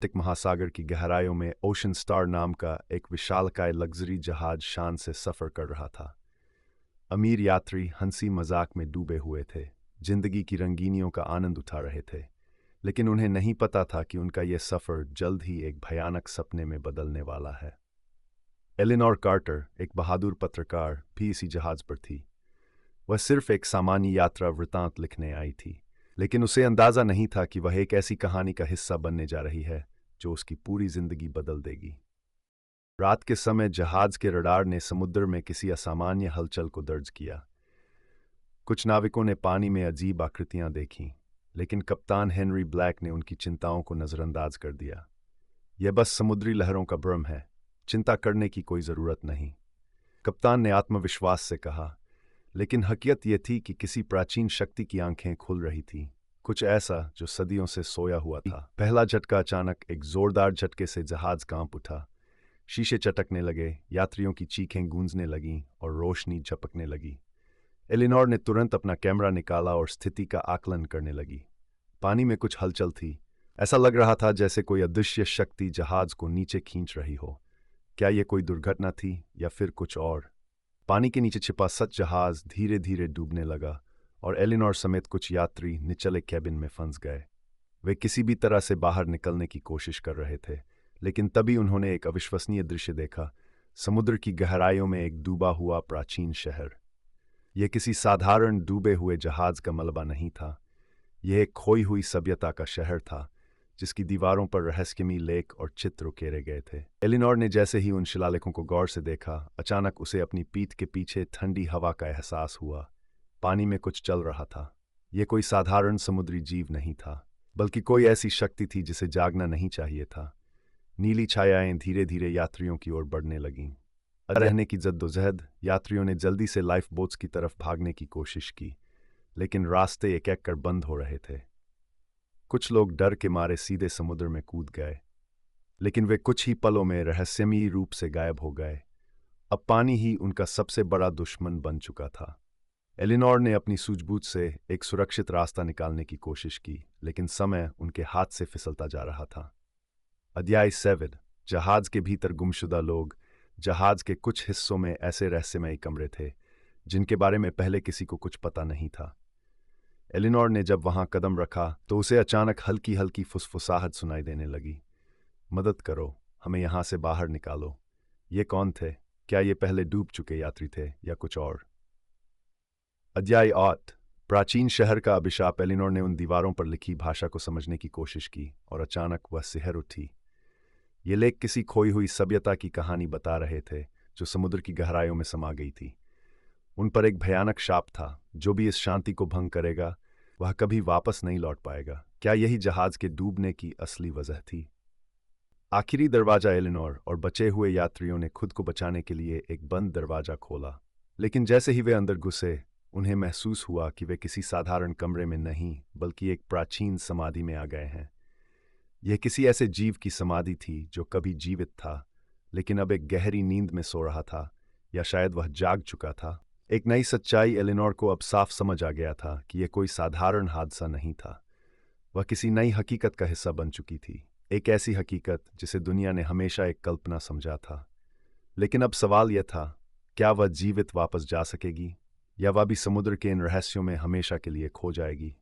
Atlantic महासागर की गहराइयों में ओशन स्टार नाम का एक विशालकाय लग्जरी जहाज शान से सफर कर रहा था। अमीर यात्री हंसी मजाक में डूबे हुए थे, जिंदगी की रंगीनियों का आनंद उठा रहे थे, लेकिन उन्हें नहीं पता था कि उनका यह सफर जल्द ही एक भयानक सपने में बदलने वाला है। एलिनोर कार्टर, एक बहादुर पत्रकार, भी इसी जहाज पर थी। वह सिर्फ एक सामान्य यात्रा वृतांत लिखने आई थी, लेकिन उसे अंदाजा नहीं था कि वह एक ऐसी कहानी का हिस्सा बनने जा रही है जो उसकी पूरी जिंदगी बदल देगी। रात के समय जहाज के रडार ने समुद्र में किसी असामान्य हलचल को दर्ज किया। कुछ नाविकों ने पानी में अजीब आकृतियां देखीं, लेकिन कप्तान हेनरी ब्लैक ने उनकी चिंताओं को नजरअंदाज कर दिया। यह बस समुद्री लहरों का भ्रम है, चिंता करने की कोई जरूरत नहीं, कप्तान ने आत्मविश्वास से कहा। लेकिन हकीकत यह थी कि किसी प्राचीन शक्ति की आंखें खुल रही थीं, कुछ ऐसा जो सदियों से सोया हुआ था। पहला झटका अचानक एक जोरदार झटके से जहाज कांप उठा। शीशे चटकने लगे, यात्रियों की चीखें गूंजने लगीं और रोशनी झपकने लगी। एलिनोर ने तुरंत अपना कैमरा निकाला और स्थिति का आकलन करने लगी। पानी में कुछ हलचल थी। ऐसा लग रहा था जैसे कोई अदृश्य शक्ति जहाज को नीचे खींच रही हो। क्या यह कोई दुर्घटना थी या फिर कुछ और? पानी के नीचे छिपा सच जहाज धीरे धीरे डूबने लगा और एलिनोर समेत कुछ यात्री निचले कैबिन में फंस गए। वे किसी भी तरह से बाहर निकलने की कोशिश कर रहे थे, लेकिन तभी उन्होंने एक अविश्वसनीय दृश्य देखा। समुद्र की गहराइयों में एक डूबा हुआ प्राचीन शहर। यह किसी साधारण डूबे हुए जहाज का मलबा नहीं था। यह एक खोई हुई सभ्यता का शहर था, जिसकी दीवारों पर रहस्यमयी लेख और चित्र उकेरे गए थे। एलिनोर ने जैसे ही उन शिलालेखों को गौर से देखा, अचानक उसे अपनी पीठ के पीछे ठंडी हवा का एहसास हुआ। पानी में कुछ चल रहा था। यह कोई साधारण समुद्री जीव नहीं था, बल्कि कोई ऐसी शक्ति थी जिसे जागना नहीं चाहिए था। नीली छायाएं धीरे धीरे यात्रियों की ओर बढ़ने लगीं। रहने की जद्दोजहद, यात्रियों ने जल्दी से लाइफ बोट्स की तरफ भागने की कोशिश की, लेकिन रास्ते एक एक कर बंद हो रहे थे। कुछ लोग डर के मारे सीधे समुद्र में कूद गए, लेकिन वे कुछ ही पलों में रहस्यमयी रूप से गायब हो गए। अब पानी ही उनका सबसे बड़ा दुश्मन बन चुका था। एलिनोर ने अपनी सूझबूझ से एक सुरक्षित रास्ता निकालने की कोशिश की, लेकिन समय उनके हाथ से फिसलता जा रहा था। अध्याय 7। जहाज के भीतर गुमशुदा लोग। जहाज के कुछ हिस्सों में ऐसे रहस्यमयी कमरे थे जिनके बारे में पहले किसी को कुछ पता नहीं था। एलिनोर ने जब वहां कदम रखा तो उसे अचानक हल्की हल्की फुसफुसाहट सुनाई देने लगी। मदद करो, हमें यहां से बाहर निकालो। ये कौन थे? क्या ये पहले डूब चुके यात्री थे या कुछ और? अध्याय 8। प्राचीन शहर का अभिशाप। एलिनोर ने उन दीवारों पर लिखी भाषा को समझने की कोशिश की और अचानक वह सिहर उठी। ये लेख किसी खोई हुई सभ्यता की कहानी बता रहे थे जो समुद्र की गहराइयों में समा गई थी। उन पर एक भयानक शाप था, जो भी इस शांति को भंग करेगा वह कभी वापस नहीं लौट पाएगा। क्या यही जहाज के डूबने की असली वजह थी? आखिरी दरवाजा। एलिनोर और बचे हुए यात्रियों ने खुद को बचाने के लिए एक बंद दरवाजा खोला, लेकिन जैसे ही वे अंदर घुसे, उन्हें महसूस हुआ कि वे किसी साधारण कमरे में नहीं, बल्कि एक प्राचीन समाधि में आ गए हैं। यह किसी ऐसे जीव की समाधि थी जो कभी जीवित था, लेकिन अब एक गहरी नींद में सो रहा था, या शायद वह जाग चुका था। एक नई सच्चाई। एलिनोर को अब साफ समझ आ गया था कि यह कोई साधारण हादसा नहीं था। वह किसी नई हकीकत का हिस्सा बन चुकी थी, एक ऐसी हकीकत जिसे दुनिया ने हमेशा एक कल्पना समझा था। लेकिन अब सवाल यह था, क्या वह जीवित वापस जा सकेगी, या वह भी समुद्र के इन रहस्यों में हमेशा के लिए खो जाएगी?